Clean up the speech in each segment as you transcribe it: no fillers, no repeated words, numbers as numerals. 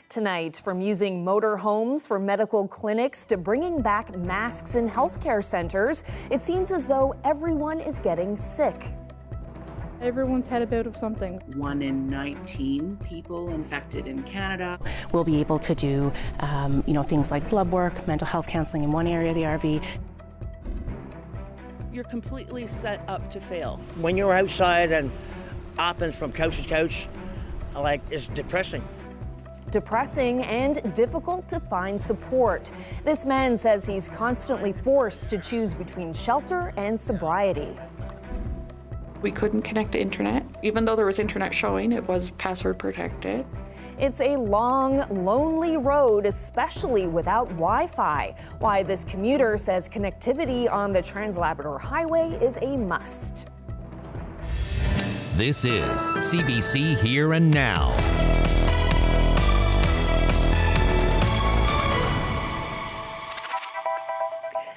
Tonight, from using motorhomes for medical clinics to bringing back masks in healthcare centers, it seems as though everyone is getting sick. Everyone's had a bout of something. 1 in 19 people infected in Canada. We'll be able to do, things like blood work, mental health counseling in one area of the RV. You're completely set up to fail. When you're outside and hopping from couch to couch, it's depressing. Depressing and difficult to find support. This man says he's constantly forced to choose between shelter and sobriety. We couldn't connect to internet. Even though there was internet showing, it was password protected. It's a long, lonely road, especially without Wi-Fi. Why this commuter says connectivity on the Trans-Labrador Highway is a must. This is CBC Here and Now.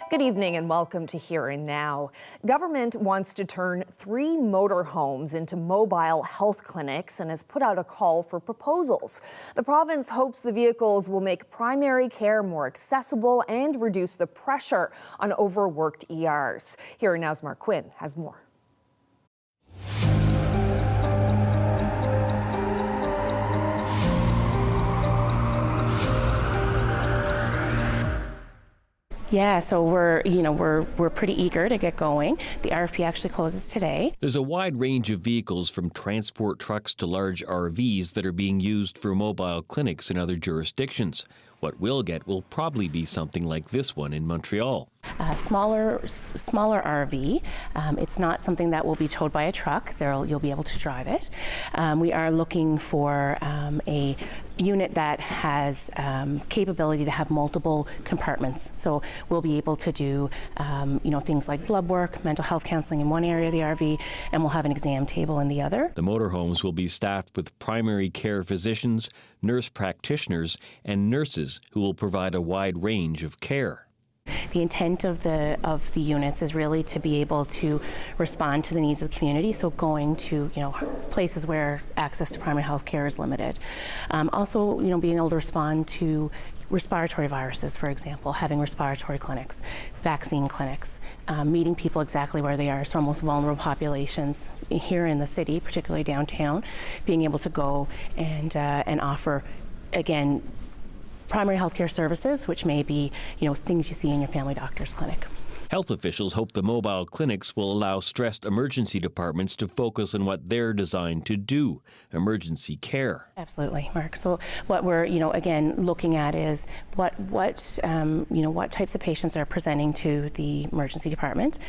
Good evening and welcome to Here and Now. Government wants to turn 3 motorhomes into mobile health clinics and has put out a call for proposals. The province hopes the vehicles will make primary care more accessible and reduce the pressure on overworked ERs. Here and Now's Mark Quinn has more. Yeah, so we're pretty eager to get going. The RFP actually closes today. There's a wide range of vehicles from transport trucks to large RVs that are being used for mobile clinics in other jurisdictions. What we'll get will probably be something like this one in Montreal. Smaller RV. It's not something that will be towed by a truck. You'll be able to drive it. We are looking for a unit that has capability to have multiple compartments. So we'll be able to do things like blood work, mental health counseling in one area of the RV, and we'll have an exam table in the other. The motorhomes will be staffed with primary care physicians, nurse practitioners, and nurses who will provide a wide range of care. The intent of the units is really to be able to respond to the needs of the community, so going to places where access to primary health care is limited. Also, being able to respond to respiratory viruses, for example, having respiratory clinics, vaccine clinics, meeting people exactly where they are, so most vulnerable populations here in the city, particularly downtown, being able to go and offer, again, primary health care services, which may be, things you see in your family doctor's clinic. Health officials hope the mobile clinics will allow stressed emergency departments to focus on what they're designed to do, emergency care. Absolutely, Mark. So what we're, again, looking at is what types of patients are presenting to the emergency department,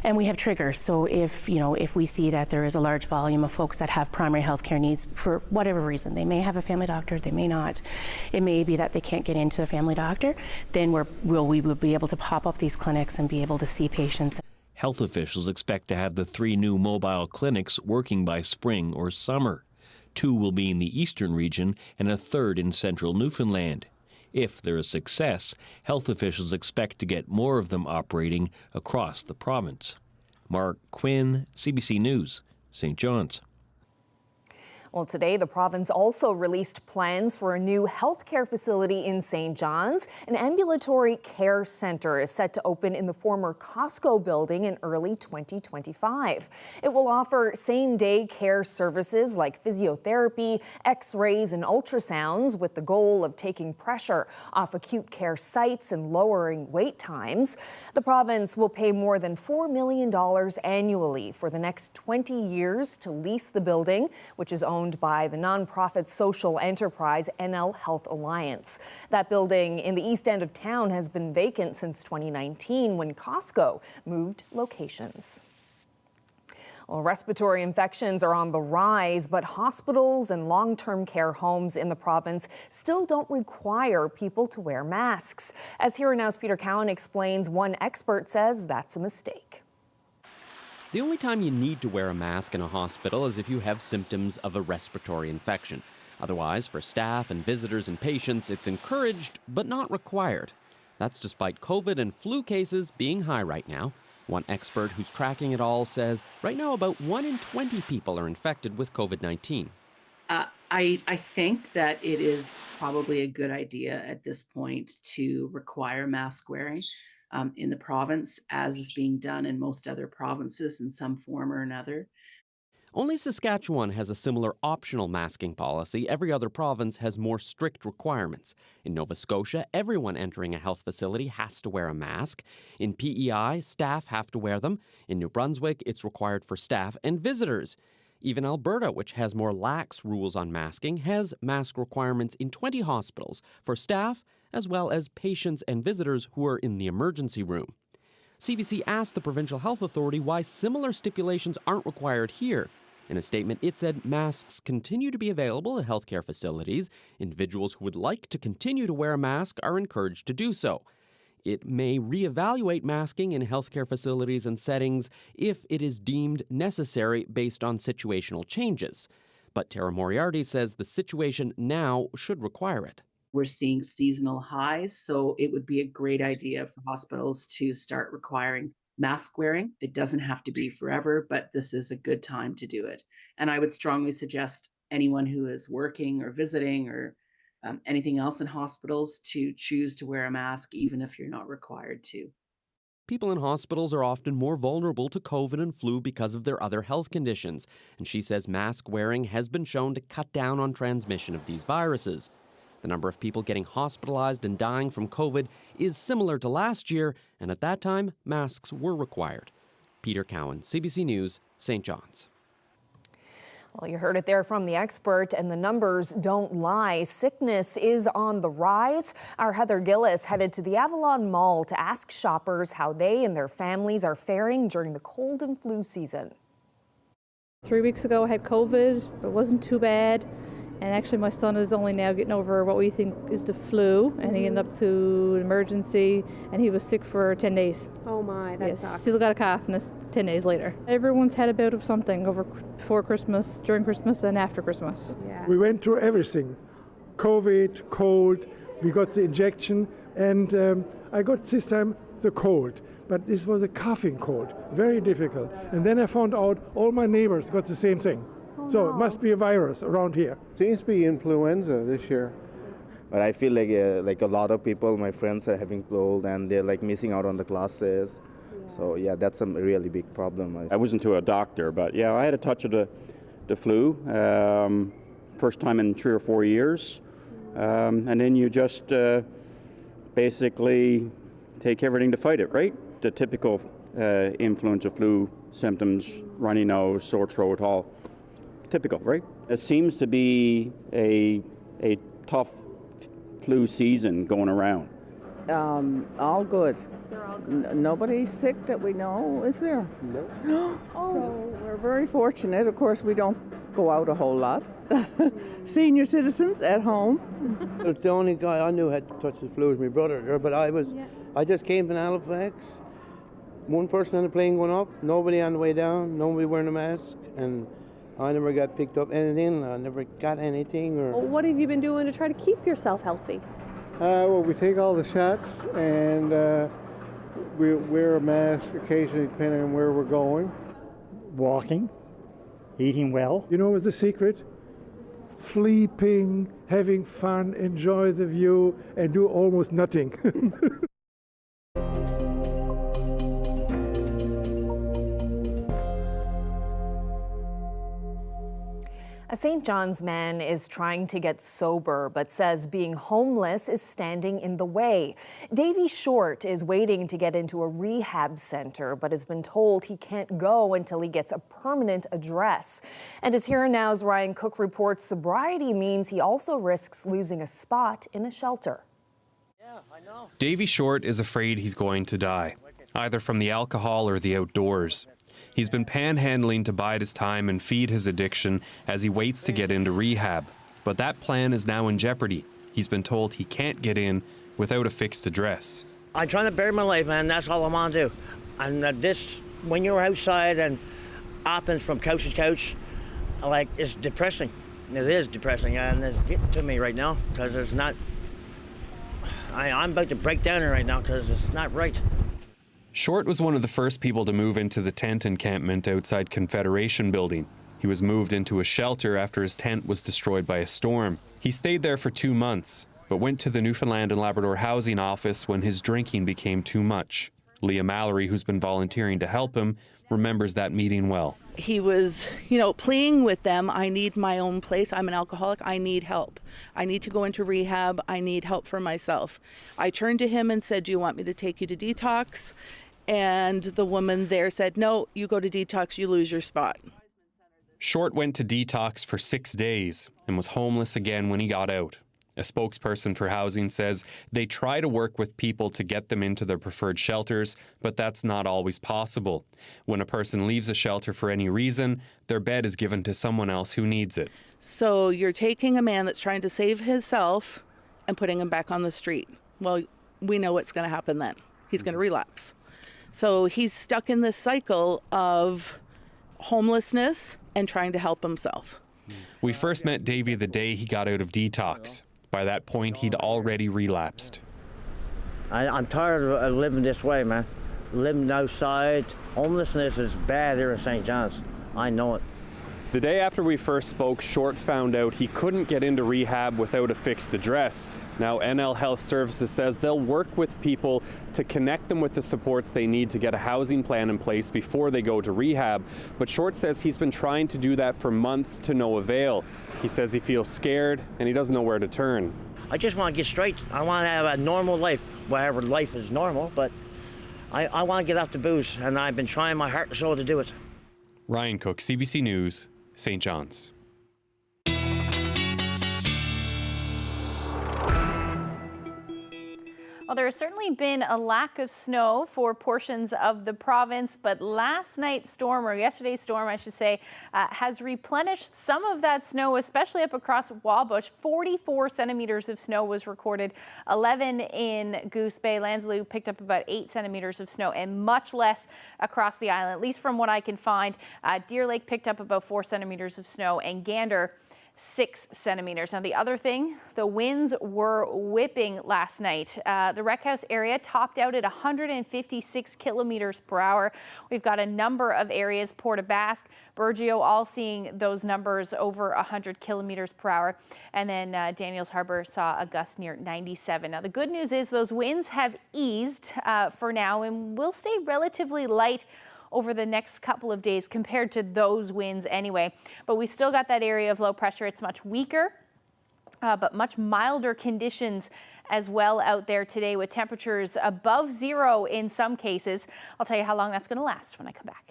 and we have triggers. So if we see that there is a large volume of folks that have primary health care needs for whatever reason, they may have a family doctor, they may not. It may be that they can't get into a family doctor. Then we will be able to pop up these clinics and be able to see patients. Health officials expect to have the 3 new mobile clinics working by spring or summer. 2 will be in the eastern region and a 3rd in central Newfoundland. If they're a success, health officials expect to get more of them operating across the province. Mark Quinn, CBC News, St. John's. Well, today the province also released plans for a new healthcare facility in St. John's. An ambulatory care centre is set to open in the former Costco building in early 2025. It will offer same-day care services like physiotherapy, x-rays and ultrasounds, with the goal of taking pressure off acute care sites and lowering wait times. The province will pay more than $4 million annually for the next 20 years to lease the building, which is owned by the nonprofit social enterprise NL Health Alliance. That building in the east end of town has been vacant since 2019 when Costco moved locations. Well, respiratory infections are on the rise, but hospitals and long-term care homes in the province still don't require people to wear masks. As Here and Now's Peter Cowan explains, one expert says that's a mistake. The only time you need to wear a mask in a hospital is if you have symptoms of a respiratory infection. Otherwise, for staff and visitors and patients, it's encouraged but not required. That's despite COVID and flu cases being high right now. One expert who's tracking it all says right now about 1 in 20 people are infected with COVID-19. I think that it is probably a good idea at this point to require mask wearing in the province, as is being done in most other provinces in some form or another. Only Saskatchewan has a similar optional masking policy. Every other province has more strict requirements. In Nova Scotia, everyone entering a health facility has to wear a mask. In PEI, staff have to wear them. In New Brunswick, it's required for staff and visitors. Even Alberta, which has more lax rules on masking, has mask requirements in 20 hospitals for staff as well as patients and visitors who are in the emergency room. CBC asked the Provincial Health Authority why similar stipulations aren't required here. In a statement, it said masks continue to be available at healthcare facilities. Individuals who would like to continue to wear a mask are encouraged to do so. It may reevaluate masking in healthcare facilities and settings if it is deemed necessary based on situational changes. But Tara Moriarty says the situation now should require it. We're seeing seasonal highs, so it would be a great idea for hospitals to start requiring mask wearing. It doesn't have to be forever, but this is a good time to do it. And I would strongly suggest anyone who is working or visiting or anything else in hospitals to choose to wear a mask, even if you're not required to. People in hospitals are often more vulnerable to COVID and flu because of their other health conditions. And she says mask wearing has been shown to cut down on transmission of these viruses. The number of people getting hospitalized and dying from COVID is similar to last year, and at that time, masks were required. Peter Cowan, CBC News, St. John's. Well, you heard it there from the expert, and the numbers don't lie. Sickness is on the rise. Our Heather Gillis headed to the Avalon Mall to ask shoppers how they and their families are faring during the cold and flu season. 3 weeks ago I had COVID, but it wasn't too bad. And actually my son is only now getting over what we think is the flu, and he ended up to emergency, and he was sick for 10 days. Oh my, that sucks. Still got a cough, and it's 10 days later. Everyone's had a bout of something before Christmas, during Christmas, and after Christmas. Yeah. We went through everything. COVID, cold, we got the injection, and I got this time the cold. But this was a coughing cold, very difficult. And then I found out all my neighbors got the same thing. So it must be a virus around here. Seems to be influenza this year. But I feel like a lot of people, my friends, are having cold and they're like missing out on the classes. Yeah. So yeah, that's a really big problem. I wasn't to a doctor, but yeah, I had a touch of the flu. First time in 3 or 4 years. And then you just basically take everything to fight it, right? The typical influenza flu symptoms, runny nose, sore throat, all typical, right? It seems to be a tough flu season going around. All good. Nobody's sick that we know, is there? No. So we're very fortunate. Of course, we don't go out a whole lot. Senior citizens at home. The only guy I knew had touched the flu was my brother, but I just came from Halifax. One person on the plane going up, nobody on the way down, nobody wearing a mask, and I never got picked up anything. I never got anything. Well, what have you been doing to try to keep yourself healthy? Well, we take all the shots, and we wear a mask occasionally depending on where we're going. Walking, eating well. You know what's the secret? Sleeping, having fun, enjoy the view, and do almost nothing. A St. John's man is trying to get sober, but says being homeless is standing in the way. Davy Short is waiting to get into a rehab center, but has been told he can't go until he gets a permanent address. And as Here and Now's Ryan Cook reports, sobriety means he also risks losing a spot in a shelter. Yeah, I know. Davy Short is afraid he's going to die, either from the alcohol or the outdoors. He's been panhandling to bide his time and feed his addiction as he waits to get into rehab. But that plan is now in jeopardy. He's been told he can't get in without a fixed address. I'm trying to better my life, man. That's all I'm on to. And when you're outside and hopping from couch to couch, like, it's depressing. It is depressing, and it's getting to me right now because it's not. I'm about to break down right now because it's not right. Short was one of the first people to move into the tent encampment outside Confederation Building. He was moved into a shelter after his tent was destroyed by a storm. He stayed there for 2 months, but went to the Newfoundland and Labrador housing office when his drinking became too much. Leah Mallory, who's been volunteering to help him, remembers that meeting well. He was, pleading with them, I need my own place. I'm an alcoholic. I need help. I need to go into rehab. I need help for myself. I turned to him and said, do you want me to take you to detox? And the woman there said, no, you go to detox, you lose your spot. Short went to detox for 6 days and was homeless again when he got out. A spokesperson for housing says they try to work with people to get them into their preferred shelters, but that's not always possible. When a person leaves a shelter for any reason, their bed is given to someone else who needs it. So you're taking a man that's trying to save himself and putting him back on the street. Well, we know what's going to happen then. He's going to relapse. So he's stuck in this cycle of homelessness and trying to help himself. We first met Davey the day he got out of detox. By that point, he'd already relapsed. I'm tired of living this way, man. Living outside. Homelessness is bad here in St. John's. I know it. The day after we first spoke, Short found out he couldn't get into rehab without a fixed address. Now, NL Health Services says they'll work with people to connect them with the supports they need to get a housing plan in place before they go to rehab. But Short says he's been trying to do that for months to no avail. He says he feels scared and he doesn't know where to turn. I just want to get straight. I want to have a normal life, wherever life is normal, but I want to get off the booze, and I've been trying my heart and soul to do it. Ryan Cook, CBC News, St. John's. Well, there has certainly been a lack of snow for portions of the province, but last night's storm, or yesterday's storm, I should say, has replenished some of that snow, especially up across Wabush. 44 centimeters of snow was recorded, 11 in Goose Bay. Lansloo picked up about 8 centimeters of snow, and much less across the island, at least from what I can find. Deer Lake picked up about 4 centimeters of snow, and Gander 6 centimeters. Now, the other thing, the winds were whipping last night. The Rec House area topped out at 156 kilometers per hour. We've got a number of areas, Port aux Basques, Burgeo, all seeing those numbers over 100 kilometers per hour. And then Daniels Harbor saw a gust near 97. Now, the good news is those winds have eased for now and will stay relatively light over the next couple of days compared to those winds anyway. But we still got that area of low pressure. It's much weaker, but much milder conditions as well out there today, with temperatures above zero in some cases. I'll tell you how long that's going to last when I come back.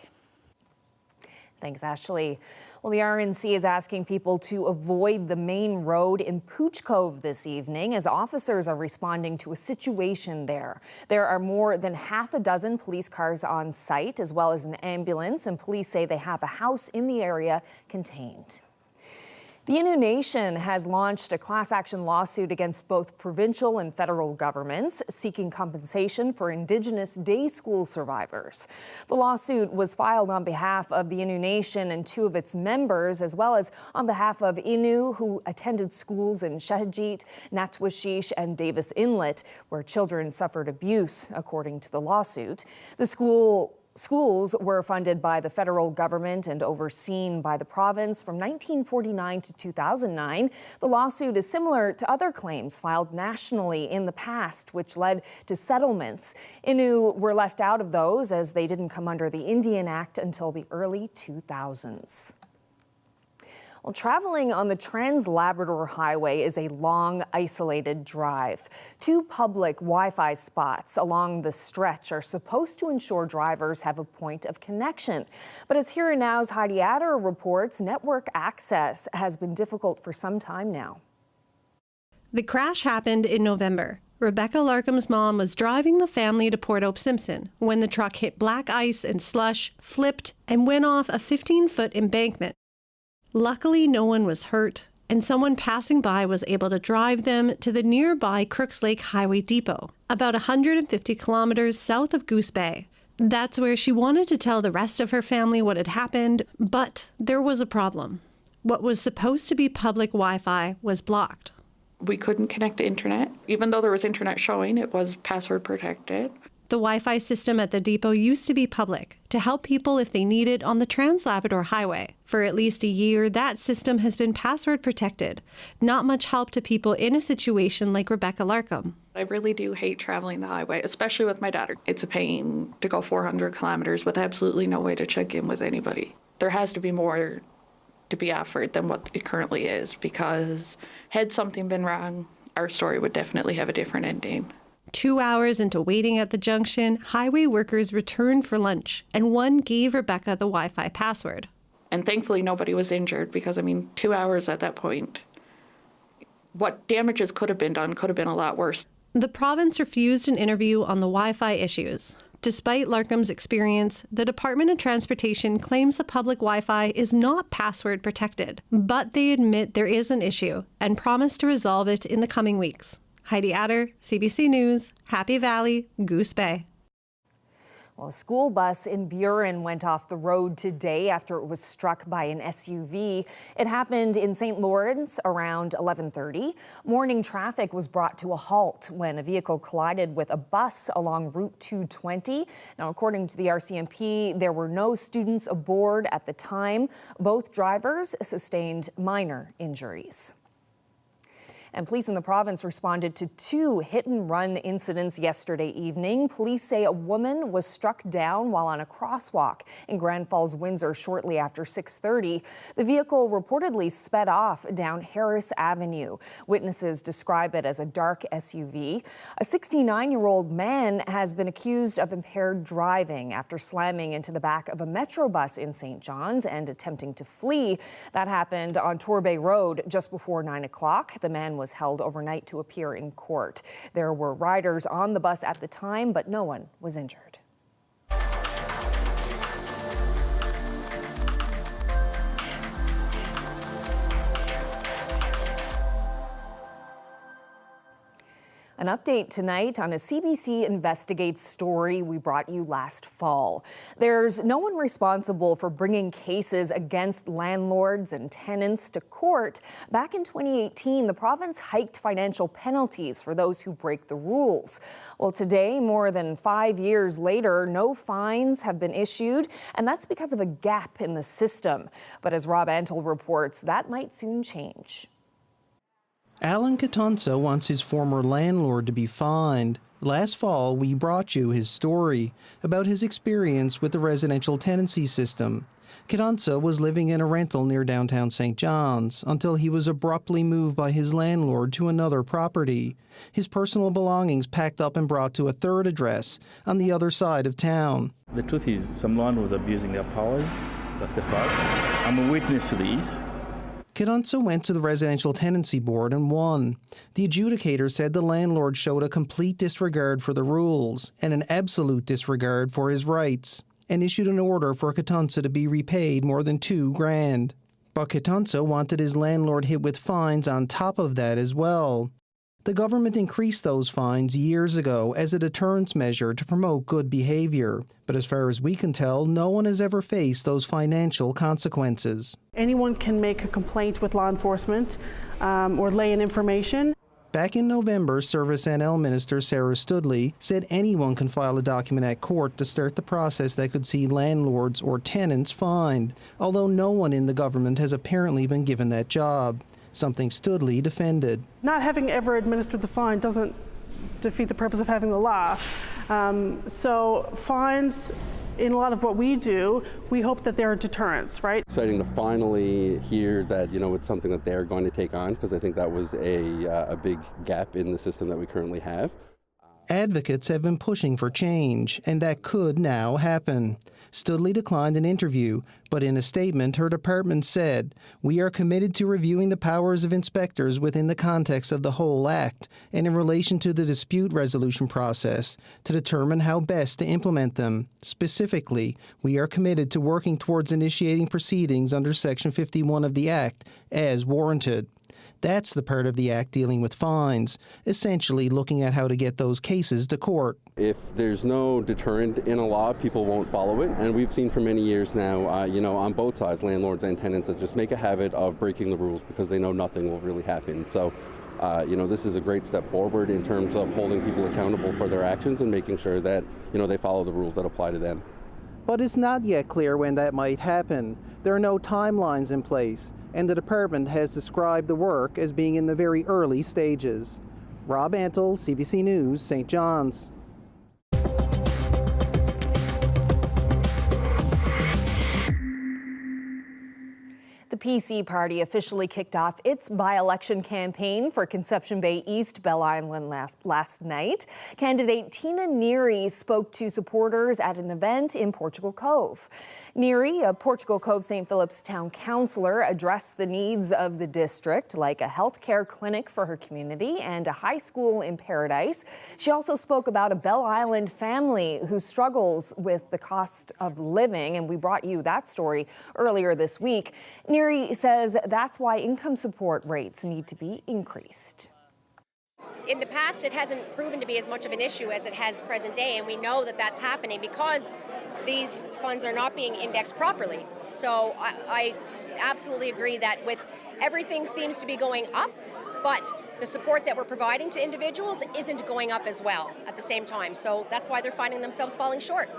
Thanks, Ashley. Well, the RNC is asking people to avoid the main road in Pooch Cove this evening as officers are responding to a situation there. There are more than half a dozen police cars on site, as well as an ambulance, and police say they have a house in the area contained. The Innu Nation has launched a class action lawsuit against both provincial and federal governments, seeking compensation for Indigenous day school survivors. The lawsuit was filed on behalf of the Innu Nation and 2 of its members, as well as on behalf of Innu who attended schools in Shahajit, Natwashish, and Davis Inlet, where children suffered abuse, according to the lawsuit. The Schools were funded by the federal government and overseen by the province from 1949 to 2009. The lawsuit is similar to other claims filed nationally in the past, which led to settlements. Innu were left out of those as they didn't come under the Indian Act until the early 2000s. Well, traveling on the Trans-Labrador Highway is a long, isolated drive. 2 public Wi-Fi spots along the stretch are supposed to ensure drivers have a point of connection. But as Here and Now's Heidi Adder reports, network access has been difficult for some time now. The crash happened in November. Rebecca Larkham's mom was driving the family to Port Hope Simpson when the truck hit black ice and slush, flipped, and went off a 15-foot embankment. Luckily, no one was hurt, and someone passing by was able to drive them to the nearby Crooks Lake Highway Depot, about 150 kilometers south of Goose Bay. That's where she wanted to tell the rest of her family what had happened, but there was a problem. What was supposed to be public Wi-Fi was blocked. We couldn't connect to internet. Even though there was internet showing, it was password protected. The Wi-Fi system at the depot used to be public to help people if they need it on the Trans-Labrador Highway. For at least a year, that system has been password protected. Not much help to people in a situation like Rebecca Larkham. I really do hate traveling the highway, especially with my daughter. It's a pain to go 400 kilometers with absolutely no way to check in with anybody. There has to be more to be offered than what it currently is, because had something been wrong, our story would definitely have a different ending. 2 hours into waiting at the junction, highway workers returned for lunch, and one gave Rebecca the Wi-Fi password. And thankfully nobody was injured, because 2 hours at that point, what damages could have been done could have been a lot worse. The province refused an interview on the Wi-Fi issues. Despite Larkham's experience, the Department of Transportation claims the public Wi-Fi is not password protected, but they admit there is an issue and promise to resolve it in the coming weeks. Heidi Adder, CBC News, Happy Valley, Goose Bay. Well, a school bus in Buren went off the road today after it was struck by an SUV. It happened in St. Lawrence around 11:30. Morning traffic was brought to a halt when a vehicle collided with a bus along Route 220. Now, according to the RCMP, there were no students aboard at the time. Both drivers sustained minor injuries. And police in the province responded to 2 hit-and-run incidents yesterday evening. Police say a woman was struck down while on a crosswalk in Grand Falls, Windsor shortly after 6:30. The vehicle reportedly sped off down Harris Avenue. Witnesses describe it as a dark SUV. A 69-year-old man has been accused of impaired driving after slamming into the back of a Metro bus in St. John's and attempting to flee. That happened on Torbay Road just before 9 o'clock. The man was held overnight to appear in court. There were riders on the bus at the time, but no one was injured. An update tonight on a CBC Investigates story we brought you last fall. There's no one responsible for bringing cases against landlords and tenants to court. Back in 2018, the province hiked financial penalties for those who break the rules. Well, today, more than 5 years later, no fines have been issued, and that's because of a gap in the system. But as Rob Antle reports, that might soon change. Alan Catonsa wants his former landlord to be fined. Last fall, we brought you his story about his experience with the residential tenancy system. Catonsa was living in a rental near downtown St. John's until he was abruptly moved by his landlord to another property. His personal belongings packed up and brought to a third address on the other side of town. The truth is, someone was abusing their powers. That's the fact. I'm a witness to this. Catonsa went to the Residential Tenancy Board and won. The adjudicator said the landlord showed a complete disregard for the rules and an absolute disregard for his rights, and issued an order for Catonsa to be repaid more than $2,000. But Catonsa wanted his landlord hit with fines on top of that as well. The government increased those fines years ago as a deterrence measure to promote good behavior. But as far as we can tell, no one has ever faced those financial consequences. Anyone can make a complaint with law enforcement or lay in information. Back in November, Service NL Minister Sarah Studley said anyone can file a document at court to start the process that could see landlords or tenants fined, although no one in the government has apparently been given that job, something Studley defended. Not having ever administered the fine doesn't defeat the purpose of having the law. So fines, in a lot of what we do, we hope that they're deterrents, right? Exciting to finally hear that, it's something that they're going to take on, because I think that was a big gap in the system that we currently have. Advocates have been pushing for change, and that could now happen. Studley declined an interview, but in a statement, her department said, "We are committed to reviewing the powers of inspectors within the context of the whole Act and in relation to the dispute resolution process to determine how best to implement them. Specifically, we are committed to working towards initiating proceedings under Section 51 of the Act as warranted." That's the part of the Act dealing with fines, essentially looking at how to get those cases to court. If there's no deterrent in a law, people won't follow it. And we've seen for many years now, on both sides, landlords and tenants that just make a habit of breaking the rules because they know nothing will really happen. So This is a great step forward in terms of holding people accountable for their actions and making sure that, they follow the rules that apply to them. But it's not yet clear when that might happen. There are no timelines in place, and the department has described the work as being in the very early stages. Rob Antle, CBC News, St. John's. The PC Party officially kicked off its by-election campaign for Conception Bay East Bell Island last night. Candidate Tina Neary spoke to supporters at an event in Portugal Cove. Neary, a Portugal Cove St. Philip's town councillor, addressed the needs of the district, like a healthcare clinic for her community and a high school in Paradise. She also spoke about a Bell Island family who struggles with the cost of living, and we brought you that story earlier this week. Neary says that's why income support rates need to be increased. In the past, it hasn't proven to be as much of an issue as it has present day, and we know that that's happening because these funds are not being indexed properly. So I absolutely agree that with everything seems to be going up, but the support that we're providing to individuals isn't going up as well at the same time. So that's why they're finding themselves falling short.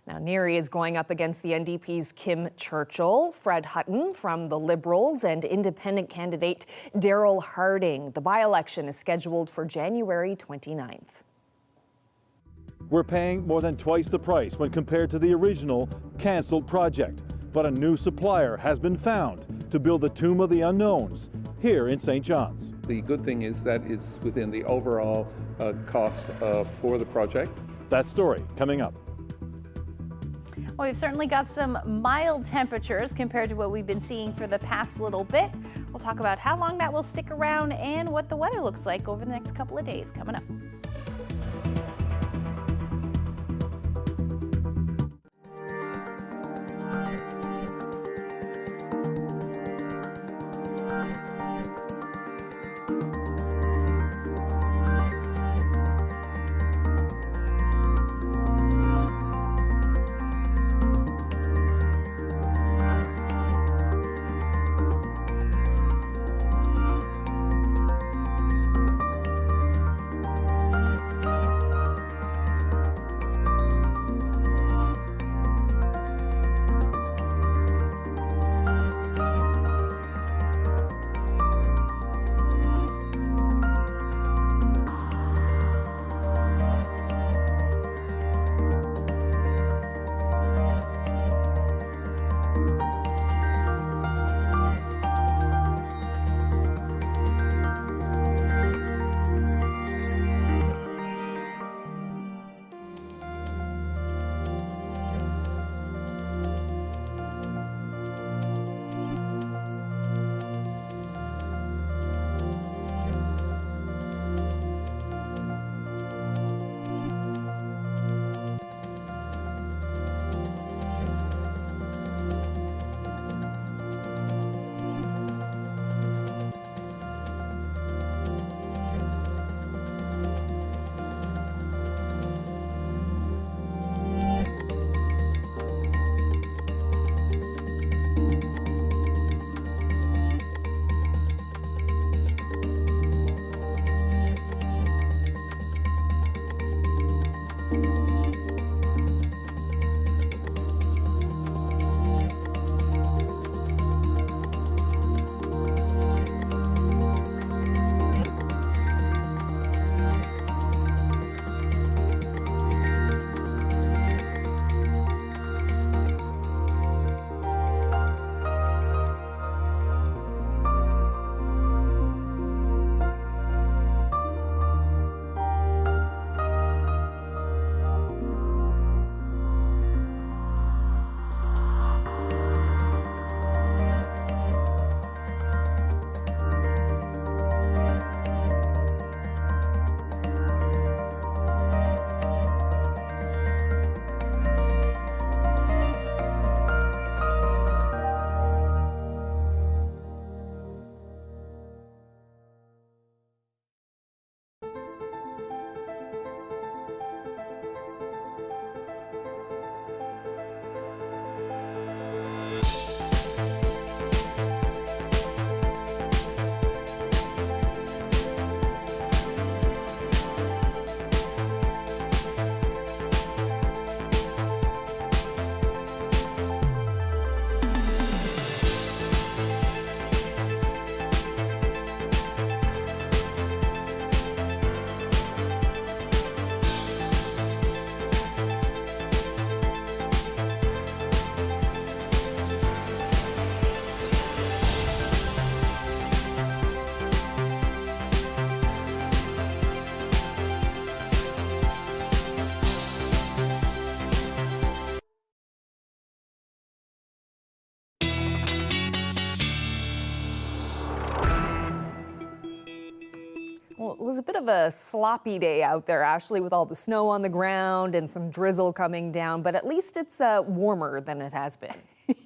Now, Neary is going up against the NDP's Kim Churchill, Fred Hutton from the Liberals, and independent candidate Daryl Harding. The by-election is scheduled for January 29th. We're paying more than twice the price when compared to the original cancelled project, but a new supplier has been found to build the Tomb of the Unknowns here in St. John's. The good thing is that it's within the overall cost for the project. That story coming up. Well, we've certainly got some mild temperatures compared to what we've been seeing for the past little bit. We'll talk about how long that will stick around and what the weather looks like over the next couple of days coming up. Well, it was a bit of a sloppy day out there, Ashley, with all the snow on the ground and some drizzle coming down, but at least it's warmer than it has been.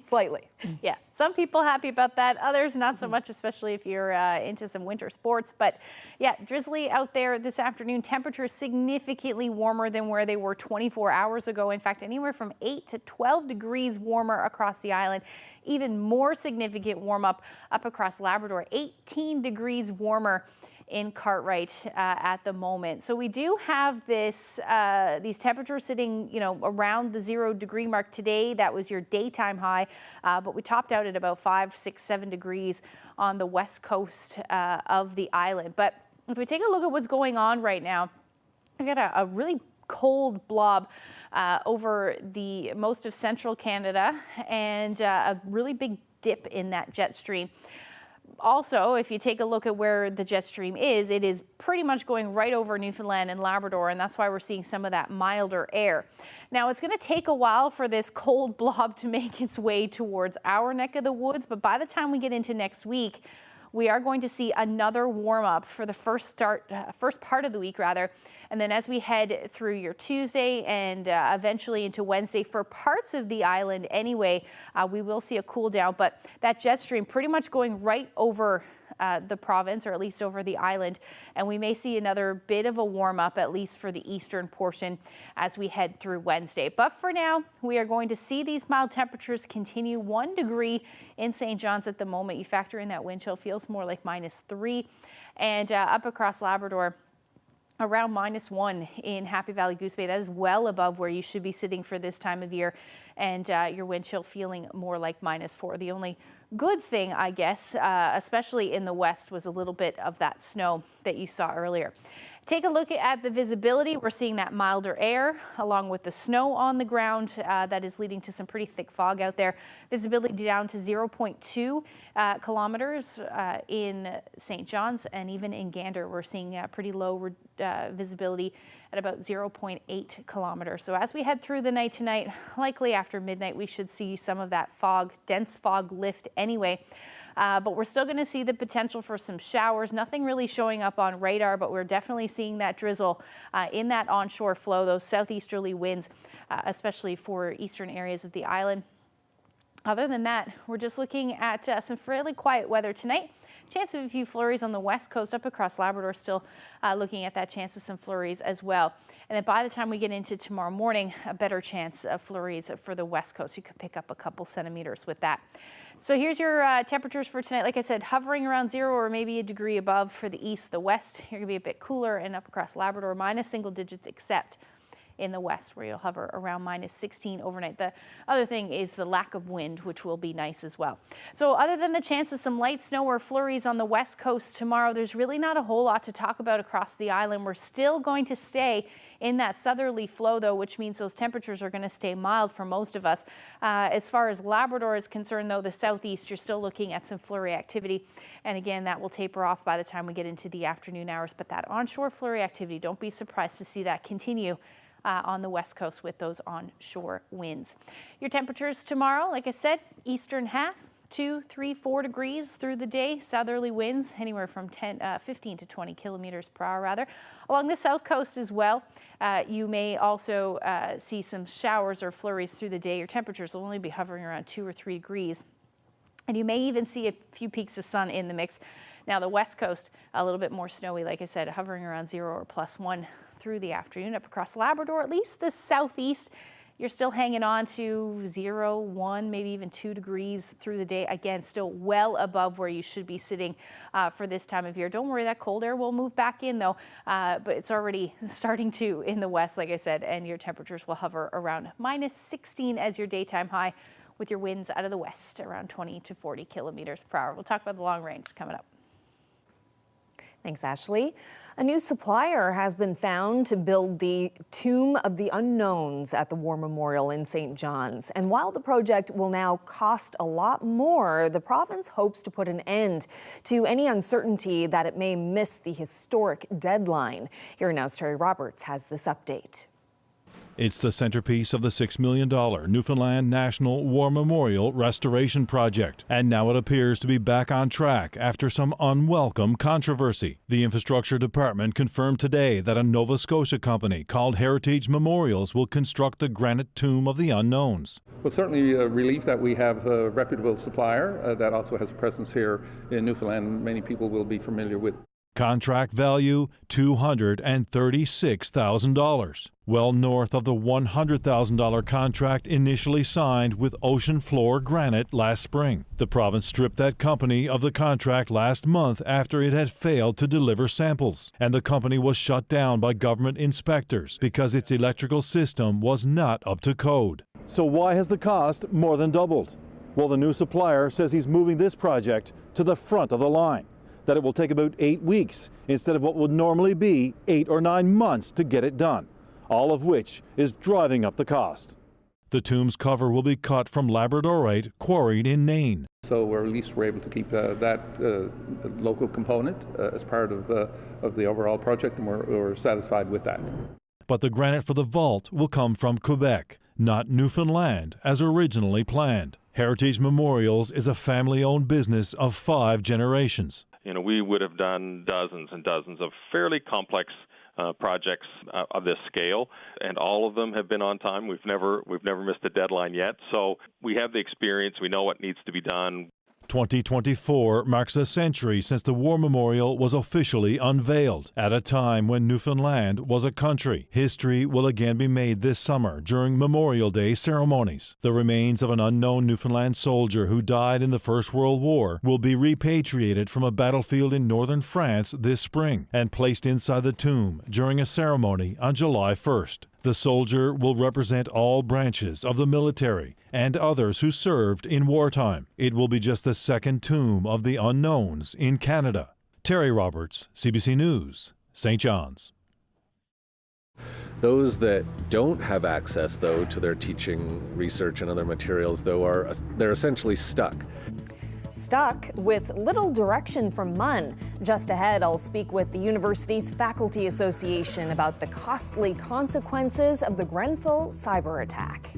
Slightly. Yeah, some people happy about that, others not so much, especially if you're into some winter sports. But yeah, drizzly out there this afternoon. Temperatures significantly warmer than where they were 24 hours ago. In fact, anywhere from 8 to 12 degrees warmer across the island. Even more significant warm up across Labrador, 18 degrees warmer in Cartwright at the moment. So we do have this these temperatures sitting, around the 0 degree mark today. That was your daytime high, but we topped out at about 5, 6, 7 degrees on the west coast of the island. But if we take a look at what's going on right now, we got a really cold blob over the most of central Canada and a really big dip in that jet stream. Also, if you take a look at where the jet stream is, it is pretty much going right over Newfoundland and Labrador, and that's why we're seeing some of that milder air. Now, it's going to take a while for this cold blob to make its way towards our neck of the woods, but by the time we get into next week, we are going to see another warm up for the first part of the week, rather. And then as we head through your Tuesday and eventually into Wednesday for parts of the island anyway, we will see a cool down. But that jet stream pretty much going right over the province, or at least over the island. And we may see another bit of a warm up, at least for the eastern portion, as we head through Wednesday. But for now, we are going to see these mild temperatures continue. 1 degree in St. John's at the moment. You factor in that wind chill, feels more like -3. And up across Labrador, around -1 in Happy Valley Goose Bay. That is well above where you should be sitting for this time of year, and your wind chill feeling more like -4. The only good thing, I guess, especially in the west, was a little bit of that snow that you saw earlier. Take a look at the visibility. We're seeing that milder air along with the snow on the ground that is leading to some pretty thick fog out there. Visibility down to 0.2 kilometers in St. John's, and even in Gander we're seeing pretty low visibility at about 0.8 kilometers. So as we head through the night tonight, likely after midnight, we should see some of that fog, dense fog lift anyway. But we're still going to see the potential for some showers. Nothing really showing up on radar, but we're definitely seeing that drizzle in that onshore flow, those southeasterly winds, especially for eastern areas of the island. Other than that, we're just looking at some fairly quiet weather tonight. Chance of a few flurries on the west coast, up across Labrador, still looking at that chance of some flurries as well. And then by the time we get into tomorrow morning, a better chance of flurries for the west coast. You could pick up a couple centimeters with that. So here's your temperatures for tonight. Like I said, hovering around 0 or maybe a degree above for the east, the west. You're going to be a bit cooler, and up across Labrador, minus single digits, except in the west, where you'll hover around -16 overnight. The other thing is the lack of wind, which will be nice as well. So other than the chance of some light snow or flurries on the west coast tomorrow, there's really not a whole lot to talk about across the island. We're still going to stay in that southerly flow, though, which means those temperatures are going to stay mild for most of us. As far as Labrador is concerned, though, the southeast, you're still looking at some flurry activity. And again, that will taper off by the time we get into the afternoon hours. But that onshore flurry activity, don't be surprised to see that continue on the west coast with those onshore winds. Your temperatures tomorrow, like I said, eastern half, 2, 3, 4 degrees through the day. Southerly winds anywhere from 15 to 20 kilometers per hour, rather. Along the south coast as well, you may also see some showers or flurries through the day. Your temperatures will only be hovering around 2 or 3 degrees. And you may even see a few peaks of sun in the mix. Now, the west coast, a little bit more snowy, like I said, hovering around 0 or +1 through the afternoon. Up across Labrador, at least the southeast, you're still hanging on to 0, 1, maybe even 2 degrees through the day. Again, still well above where you should be sitting for this time of year. Don't worry, that cold air will move back in, though, but it's already starting to in the west, like I said, and your temperatures will hover around -16 as your daytime high, with your winds out of the west around 20 to 40 kilometers per hour. We'll talk about the long range coming up. Thanks, Ashley. A new supplier has been found to build the Tomb of the Unknowns at the War Memorial in St. John's. And while the project will now cost a lot more, the province hopes to put an end to any uncertainty that it may miss the historic deadline. Here now's Terry Roberts has this update. It's the centerpiece of the $6 million Newfoundland National War Memorial Restoration Project, and now it appears to be back on track after some unwelcome controversy. The Infrastructure Department confirmed today that a Nova Scotia company called Heritage Memorials will construct the granite tomb of the unknowns. Well, certainly a relief that we have a reputable supplier that also has a presence here in Newfoundland. Many people will be familiar with. Contract value $236,000, well north of the $100,000 contract initially signed with Ocean Floor Granite last spring. The province stripped that company of the contract last month after it had failed to deliver samples, and the company was shut down by government inspectors because its electrical system was not up to code. So why has the cost more than doubled? Well, the new supplier says he's moving this project to the front of the line, that it will take about 8 weeks instead of what would normally be 8 or 9 months to get it done, all of which is driving up the cost. The tomb's cover will be cut from labradorite quarried in Nain. So at least we're able to keep that local component as part of the overall project, and we're satisfied with that. But the granite for the vault will come from Quebec, not Newfoundland as originally planned. Heritage Memorials is a family-owned business of 5 generations. You know, we would have done dozens and dozens of fairly complex projects of this scale, and all of them have been on time. We've never missed a deadline yet, so we have the experience. We know what needs to be done. 2024 marks a century since the War Memorial was officially unveiled, at a time when Newfoundland was a country. History will again be made this summer during Memorial Day ceremonies. The remains of an unknown Newfoundland soldier who died in the First World War will be repatriated from a battlefield in northern France this spring and placed inside the tomb during a ceremony on July 1st. The soldier will represent all branches of the military and others who served in wartime. It will be just the second tomb of the unknowns in Canada. Terry Roberts, CBC News, St. John's. Those that don't have access, though, to their teaching, research, and other materials, though, they're essentially stuck. Stuck with little direction from MUN. Just ahead, I'll speak with the university's Faculty Association about the costly consequences of the Grenfell cyber attack.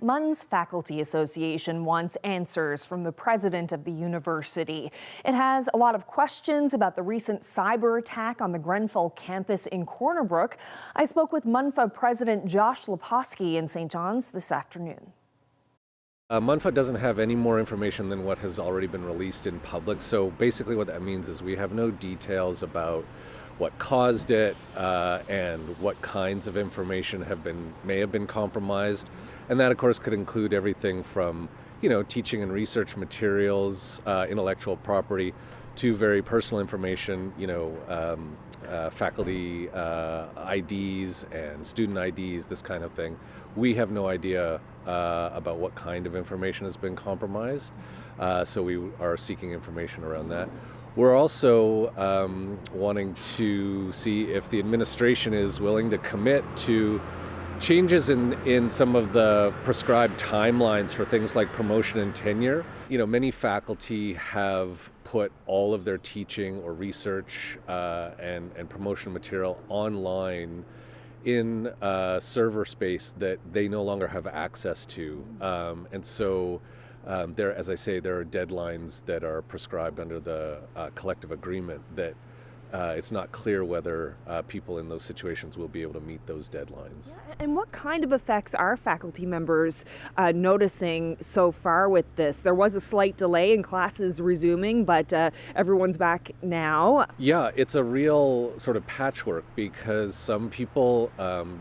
MUN's Faculty Association wants answers from the president of the university. It has a lot of questions about the recent cyber attack on the Grenfell campus in Corner Brook. I spoke with MUNFA President Josh Leposki in St. John's this afternoon. MUNFA doesn't have any more information than what has already been released in public. So basically what that means is we have no details about what caused it and what kinds of information may have been compromised. And that, of course, could include everything from, teaching and research materials, intellectual property, to very personal information, faculty IDs and student IDs, this kind of thing. We have no idea about what kind of information has been compromised, so we are seeking information around that. We're also wanting to see if the administration is willing to commit to changes in some of the prescribed timelines for things like promotion and tenure. Many faculty have put all of their teaching or research and promotion material online in server space that they no longer have access to. And so as I say, there are deadlines that are prescribed under the collective agreement that it's not clear whether people in those situations will be able to meet those deadlines. And what kind of effects are faculty members noticing so far with this? There was a slight delay in classes resuming, but everyone's back now. Yeah, it's a real sort of patchwork because some people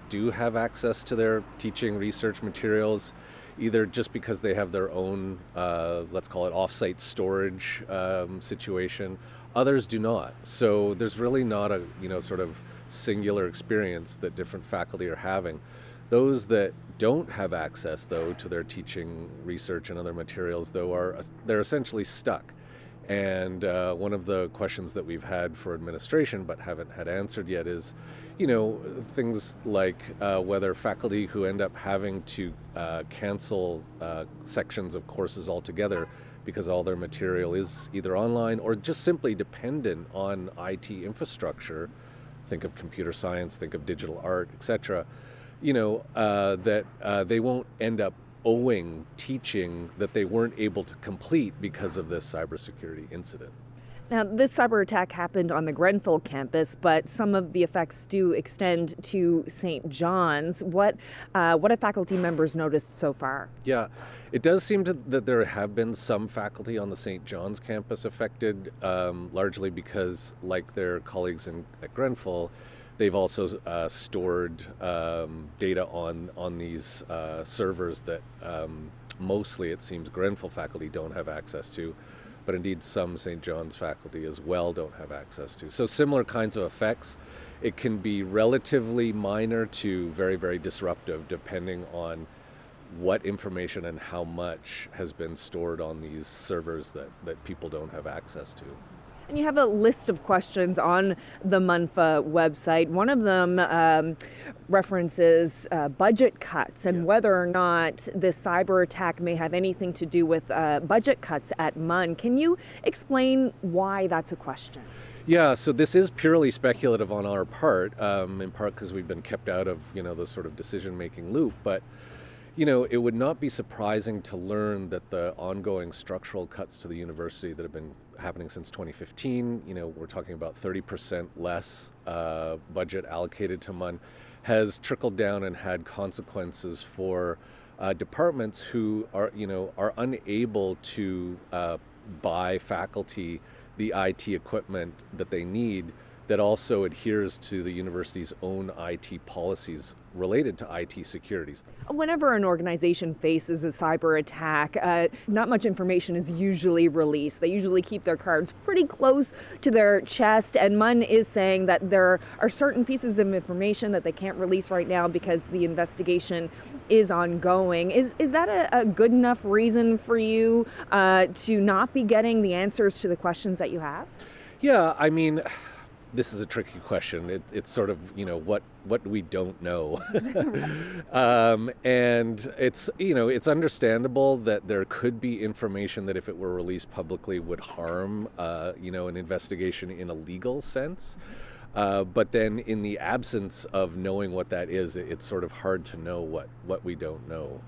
do have access to their teaching research materials, either just because they have their own, let's call it off-site storage situation. Others do not. So there's really not a, sort of singular experience that different faculty are having. Those that don't have access, though, to their teaching research and other materials, though, they're essentially stuck. And one of the questions that we've had for administration but haven't had answered yet is, things like whether faculty who end up having to cancel sections of courses altogether because all their material is either online or just simply dependent on IT infrastructure, think of computer science, think of digital art, etc., that they won't end up owing teaching that they weren't able to complete because of this cybersecurity incident. Now, this cyber attack happened on the Grenfell campus, but some of the effects do extend to St. John's. What have faculty members noticed so far? Yeah, it does seem that there have been some faculty on the St. John's campus affected, largely because, like their colleagues at Grenfell, they've also stored data on these servers that mostly, it seems, Grenfell faculty don't have access to, but indeed some St. John's faculty as well don't have access to. So similar kinds of effects. It can be relatively minor to very, very disruptive depending on what information and how much has been stored on these servers that people don't have access to. And you have a list of questions on the MUNFA website. One of them references budget cuts and whether or not this cyber attack may have anything to do with budget cuts at MUN. Can you explain why that's a question? Yeah, so this is purely speculative on our part, in part because we've been kept out of, the sort of decision-making loop. But, it would not be surprising to learn that the ongoing structural cuts to the university that have been happening since 2015, we're talking about 30% less budget allocated to MUN, has trickled down and had consequences for departments who are unable to buy faculty the IT equipment that they need that also adheres to the university's own IT policies related to IT securities. Whenever an organization faces a cyber attack, not much information is usually released. They usually keep their cards pretty close to their chest, and MUN is saying that there are certain pieces of information that they can't release right now because the investigation is ongoing. Is that a good enough reason for you to not be getting the answers to the questions that you have? Yeah, I mean, this is a tricky question. It's sort of, what we don't know. And it's, it's understandable that there could be information that if it were released publicly would harm, an investigation in a legal sense. But then in the absence of knowing what that is, it's sort of hard to know what we don't know.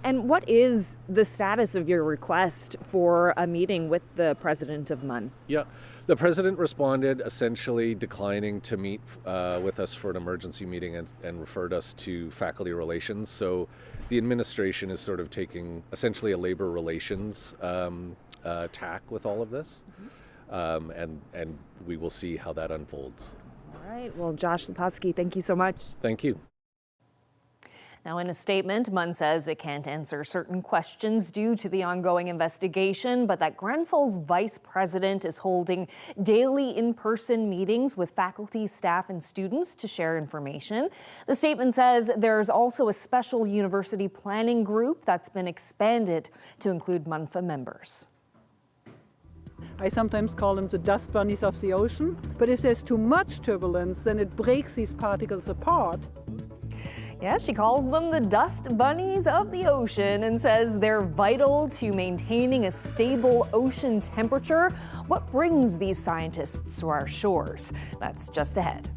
And what is the status of your request for a meeting with the president of MUN? Yeah, the president responded essentially declining to meet with us for an emergency meeting and referred us to faculty relations. So the administration is sort of taking essentially a labor relations tack with all of this. And we will see how that unfolds. All right. Well, Josh Lepofsky, thank you so much. Thank you. Now, in a statement, MUN says it can't answer certain questions due to the ongoing investigation, but that Grenfell's vice president is holding daily in-person meetings with faculty, staff, and students to share information. The statement says there's also a special university planning group that's been expanded to include MUNFA members. I sometimes call them the dust bunnies of the ocean, but if there's too much turbulence, then it breaks these particles apart. Yeah, she calls them the dust bunnies of the ocean and says they're vital to maintaining a stable ocean temperature. What brings these scientists to our shores? That's just ahead.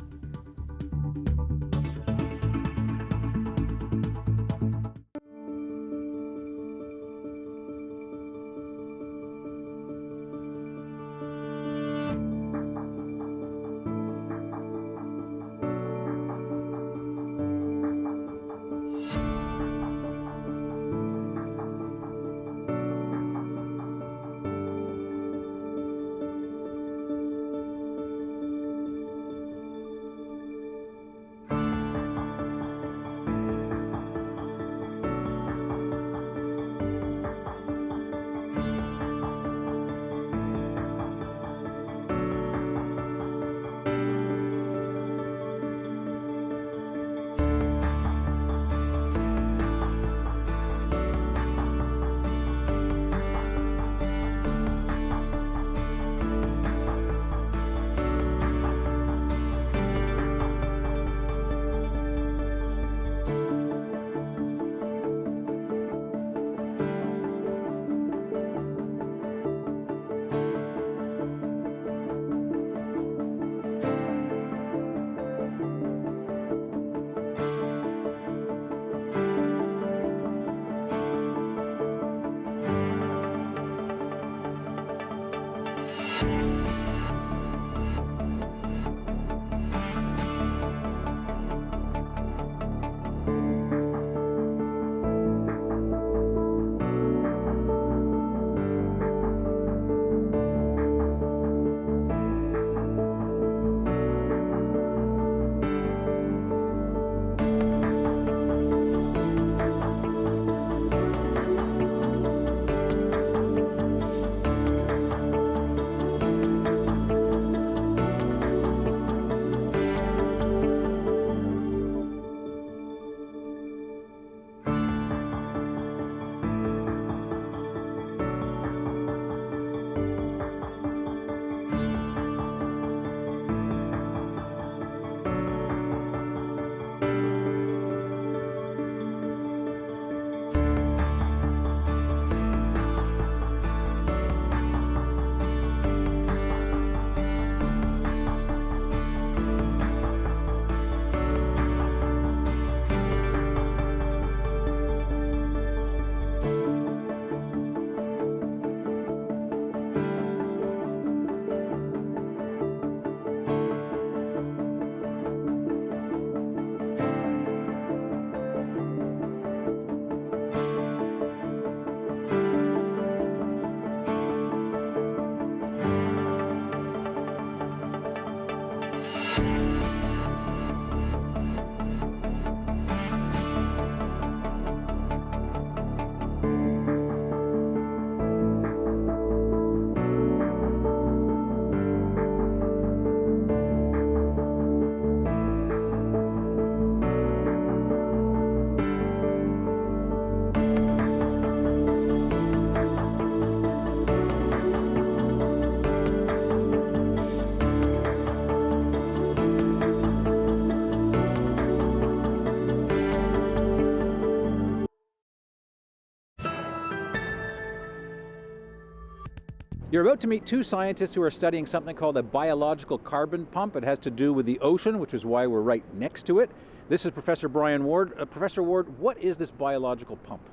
You're about to meet two scientists who are studying something called a biological carbon pump. It has to do with the ocean, which is why we're right next to it. This is Professor Brian Ward. Professor Ward, what is this biological pump?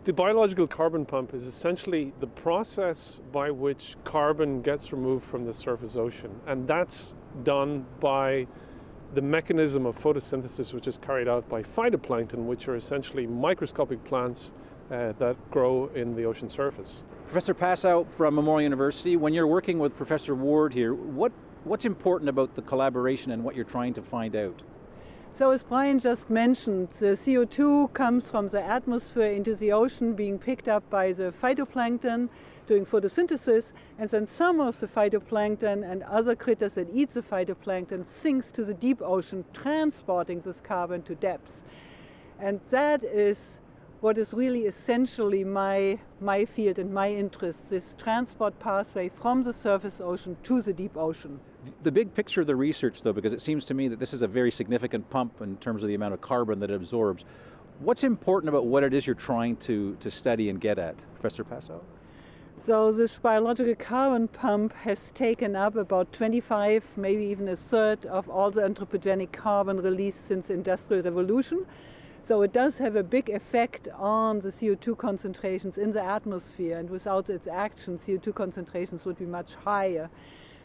The biological carbon pump is essentially the process by which carbon gets removed from the surface ocean. And that's done by the mechanism of photosynthesis, which is carried out by phytoplankton, which are essentially microscopic plants that grow in the ocean surface. Professor Passow from Memorial University, when you're working with Professor Ward here, what's important about the collaboration and what you're trying to find out? So as Brian just mentioned, the CO2 comes from the atmosphere into the ocean, being picked up by the phytoplankton doing photosynthesis, and then some of the phytoplankton and other critters that eat the phytoplankton sinks to the deep ocean, transporting this carbon to depths. And that is what is really essentially my field and my interest, this transport pathway from the surface ocean to the deep ocean. The big picture of the research, though, because it seems to me that this is a very significant pump in terms of the amount of carbon that it absorbs. What's important about what it is you're trying to study and get at, Professor Passow? So this biological carbon pump has taken up about 25, maybe even a third of all the anthropogenic carbon released since the Industrial Revolution. So it does have a big effect on the CO2 concentrations in the atmosphere, and without its action, CO2 concentrations would be much higher.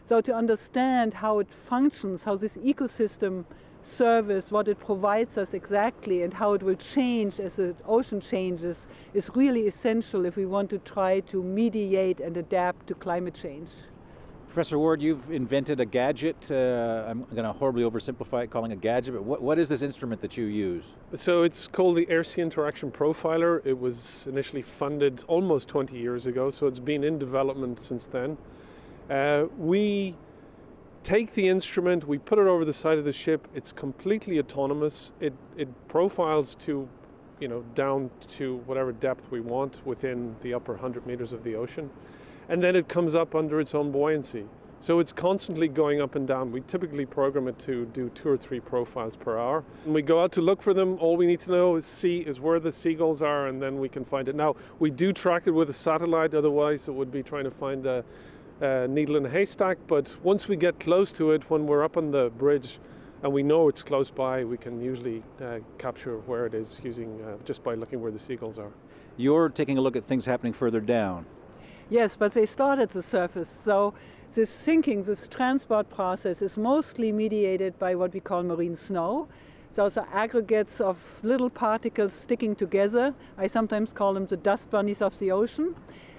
So to understand how it functions, how this ecosystem service, what it provides us exactly, and how it will change as the ocean changes is really essential if we want to try to mediate and adapt to climate change. Professor Ward, you've invented a gadget. I'm going to horribly oversimplify it, calling it a gadget, but what is this instrument that you use? So it's called the Air Sea Interaction Profiler. It was initially funded almost 20 years ago, so it's been in development since then. We take the instrument, we put it over the side of the ship. It's completely autonomous. It profiles to, down to whatever depth we want within the upper 100 meters of the ocean. And then it comes up under its own buoyancy. So it's constantly going up and down. We typically program it to do 2 or 3 profiles per hour. When we go out to look for them, all we need to know is where the seagulls are, and then we can find it. Now, we do track it with a satellite, otherwise it would be trying to find a needle in a haystack. But once we get close to it, when we're up on the bridge and we know it's close by, we can usually capture where it is using just by looking where the seagulls are. You're taking a look at things happening further down. Yes, but they start at the surface. So this sinking, this transport process is mostly mediated by what we call marine snow. Those are aggregates of little particles sticking together. I sometimes call them the dust bunnies of the ocean.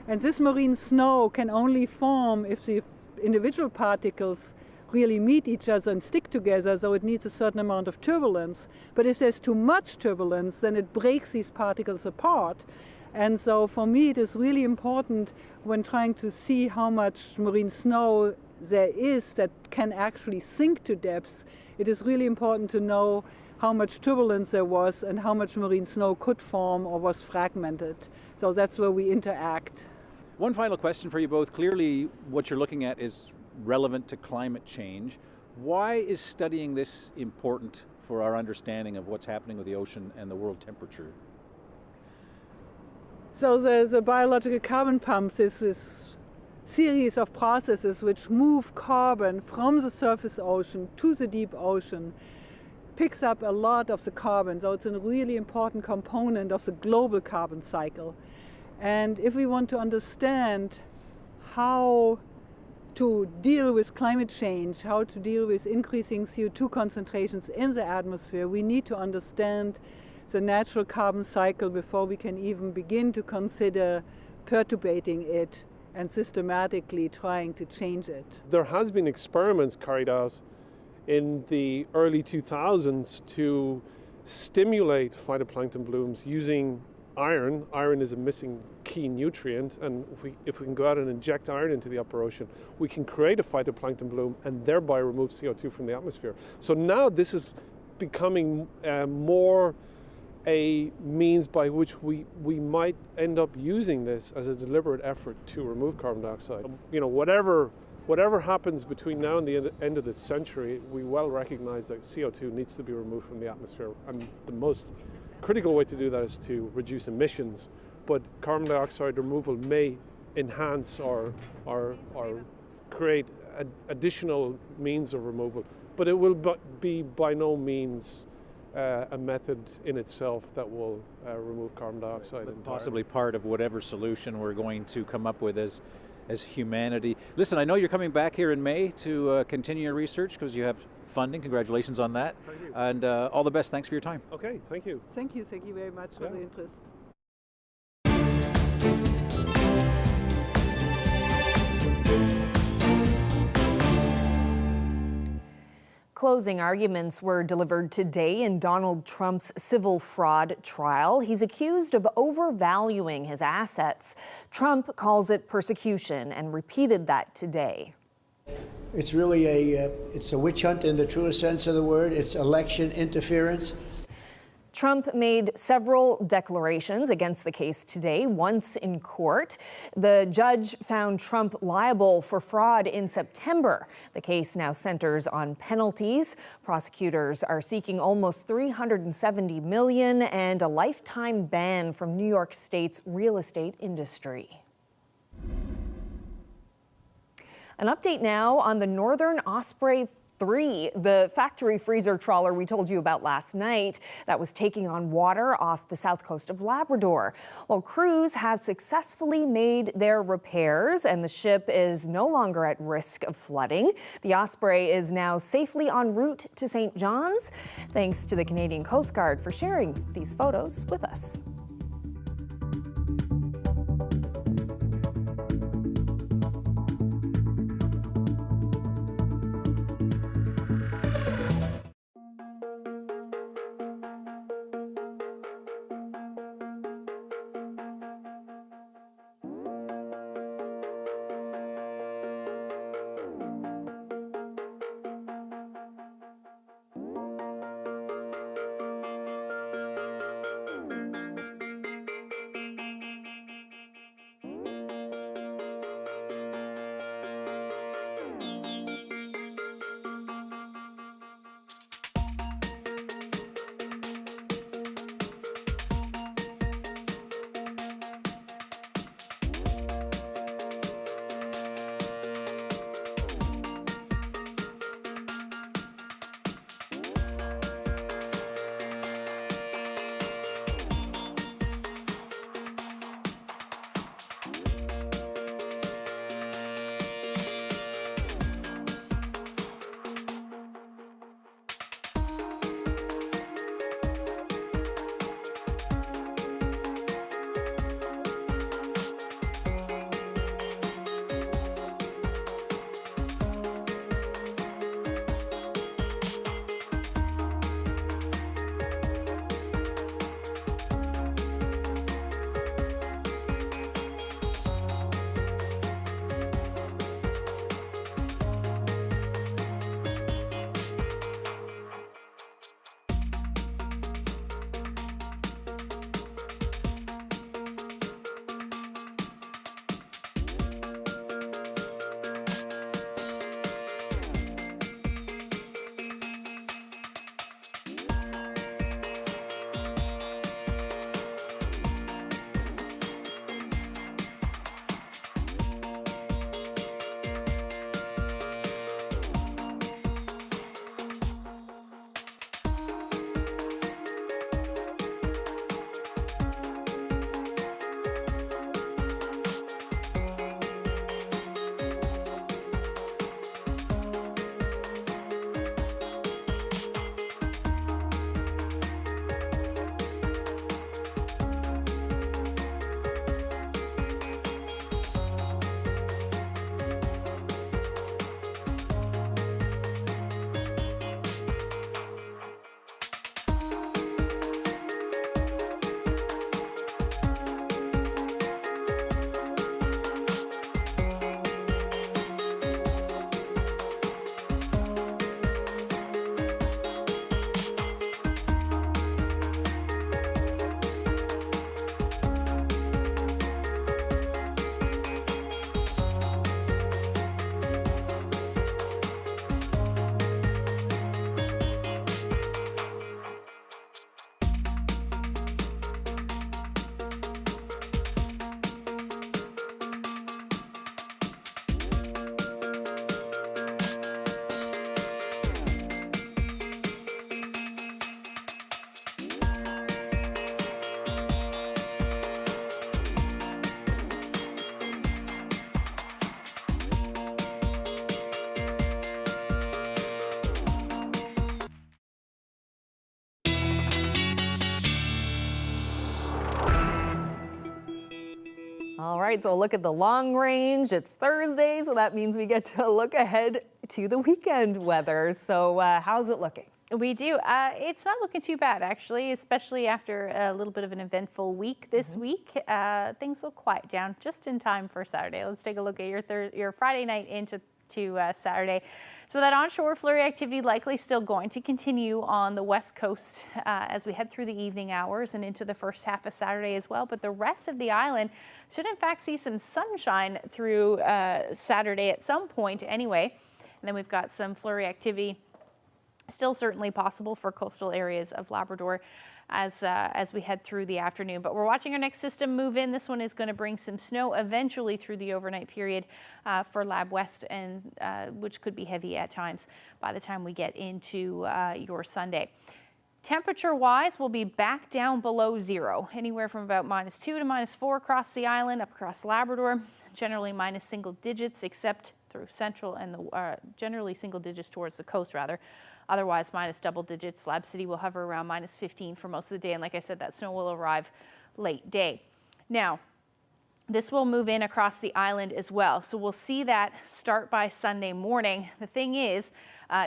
And this marine snow can only form if the individual particles really meet each other and stick together, so it needs a certain amount of turbulence. But if there's too much turbulence, then it breaks these particles apart. And so for me, it is really important when trying to see how much marine snow there is that can actually sink to depths. It is really important to know how much turbulence there was and how much marine snow could form or was fragmented. So that's where we interact. One final question for you both. Clearly, what you're looking at is relevant to climate change. Why is studying this important for our understanding of what's happening with the ocean and the world temperature? So the biological carbon pumps is this series of processes which move carbon from the surface ocean to the deep ocean, picks up a lot of the carbon. So it's a really important component of the global carbon cycle. And if we want to understand how to deal with climate change, how to deal with increasing CO2 concentrations in the atmosphere, we need to understand the natural carbon cycle before we can even begin to consider perturbating it and systematically trying to change it. There has been experiments carried out in the early 2000s to stimulate phytoplankton blooms using iron. Iron is a missing key nutrient, and if we can go out and inject iron into the upper ocean, we can create a phytoplankton bloom and thereby remove CO2 from the atmosphere. So now this is becoming more a means by which we might end up using this as a deliberate effort to remove carbon dioxide. Whatever happens between now and the end of this century, we well recognize that CO2 needs to be removed from the atmosphere, and the most critical way to do that is to reduce emissions. But carbon dioxide removal may enhance or create additional means of removal. But it will be by no means a method in itself that will remove carbon dioxide entirely. Possibly part of whatever solution we're going to come up with as humanity. Listen, I know you're coming back here in May to continue your research because you have funding. Congratulations on that. Thank you. And all the best. Thanks for your time. Okay, thank you. Thank you very much for the interest. Closing arguments were delivered today in Donald Trump's civil fraud trial. He's accused of overvaluing his assets. Trump calls it persecution and repeated that today. It's really it's a witch hunt in the truest sense of the word. It's election interference. Trump made several declarations against the case today, once in court. The judge found Trump liable for fraud in September. The case now centers on penalties. Prosecutors are seeking almost $370 million and a lifetime ban from New York State's real estate industry. An update now on the Northern Osprey 3, the factory freezer trawler we told you about last night that was taking on water off the south coast of Labrador. Well, crews have successfully made their repairs and the ship is no longer at risk of flooding. The Osprey is now safely en route to St. John's. Thanks to the Canadian Coast Guard for sharing these photos with us. All right, so look at the long range. It's Thursday, so that means we get to look ahead to the weekend weather. So how's it looking? We do. It's not looking too bad, actually, especially after a little bit of an eventful week this week. Things will quiet down just in time for Saturday. Let's take a look at your Friday night into Saturday. So that onshore flurry activity likely still going to continue on the west coast as we head through the evening hours and into the first half of Saturday as well. But the rest of the island should in fact see some sunshine through Saturday at some point anyway. And then we've got some flurry activity still certainly possible for coastal areas of Labrador as we head through the afternoon. But we're watching our next system move in. This one is going to bring some snow eventually through the overnight period for Lab West, and which could be heavy at times by the time we get into your Sunday. Temperature-wise, we'll be back down below zero, anywhere from about -2 to -4 across the island, up across Labrador, generally minus single digits, except through central and generally single digits towards the coast, rather. Otherwise, minus double digits. Lab City will hover around -15 for most of the day. And like I said, that snow will arrive late day. Now, this will move in across the island as well. So we'll see that start by Sunday morning. The thing is,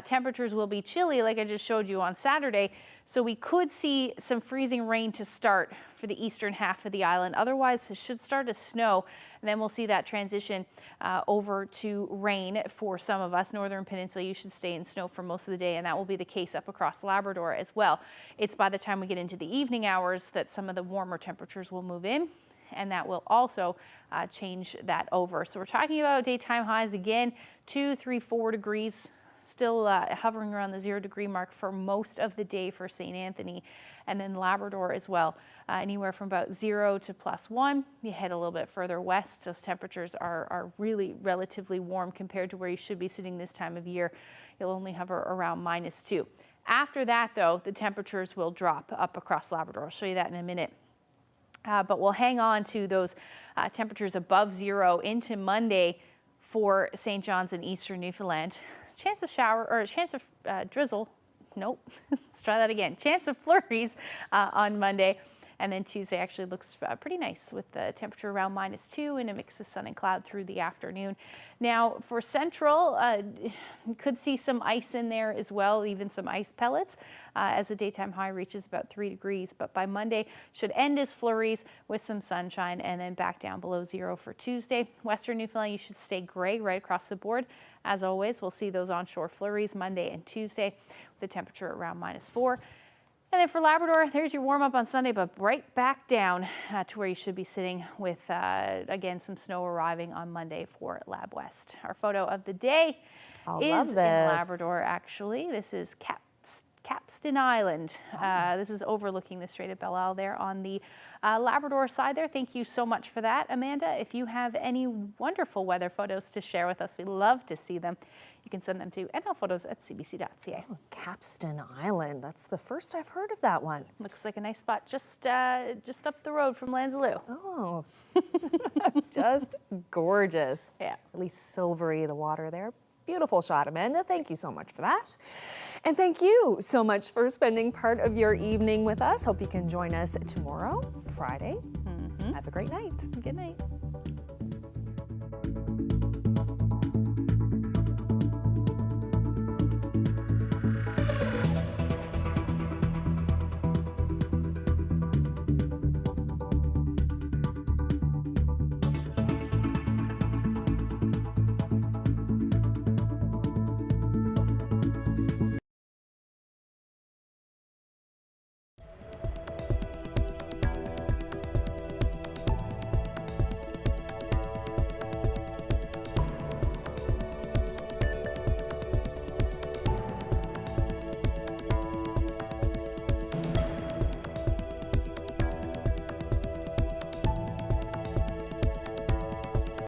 temperatures will be chilly, like I just showed you on Saturday. So we could see some freezing rain to start for the eastern half of the island. Otherwise, it should start to snow. And then we'll see that transition over to rain for some of us. Northern Peninsula, you should stay in snow for most of the day, and that will be the case up across Labrador as well. It's by the time we get into the evening hours that some of the warmer temperatures will move in, and that will also change that over. So we're talking about daytime highs again, 2, 3, 4 degrees. Still hovering around the 0 degree mark for most of the day for St. Anthony, and then Labrador as well, anywhere from about 0 to +1. You head a little bit further west, those temperatures are really relatively warm compared to where you should be sitting this time of year. You'll only hover around -2. After that, though, the temperatures will drop up across Labrador. I'll show you that in a minute. But we'll hang on to those temperatures above 0 into Monday for St. John's and eastern Newfoundland. Chance of drizzle. Nope. Let's try that again. Chance of flurries on Monday. And then Tuesday actually looks pretty nice with the temperature around -2 and a mix of sun and cloud through the afternoon. Now for Central, you could see some ice in there as well, even some ice pellets as the daytime high reaches about 3 degrees. But by Monday should end as flurries with some sunshine and then back down below 0 for Tuesday. Western Newfoundland, you should stay gray right across the board. As always, we'll see those onshore flurries Monday and Tuesday with the temperature around -4. And then for Labrador, there's your warm up on Sunday, but right back down to where you should be sitting with, again, some snow arriving on Monday for Lab West. Our photo of the day is in Labrador, actually. This is Capstan Island. This is overlooking the Strait of Belle Isle there on the Labrador side there. Thank you so much for that, Amanda. If you have any wonderful weather photos to share with us, we'd love to see them. You can send them to nlphotos@cbc.ca. Oh, Capstan Island. That's the first I've heard of that one. Looks like a nice spot just up the road from Lanzaloo. Oh, just gorgeous. Yeah. At least silvery, the water there. Beautiful shot, Amanda. Thank you so much for that. And thank you so much for spending part of your evening with us. Hope you can join us tomorrow, Friday. Have a great night. Good night.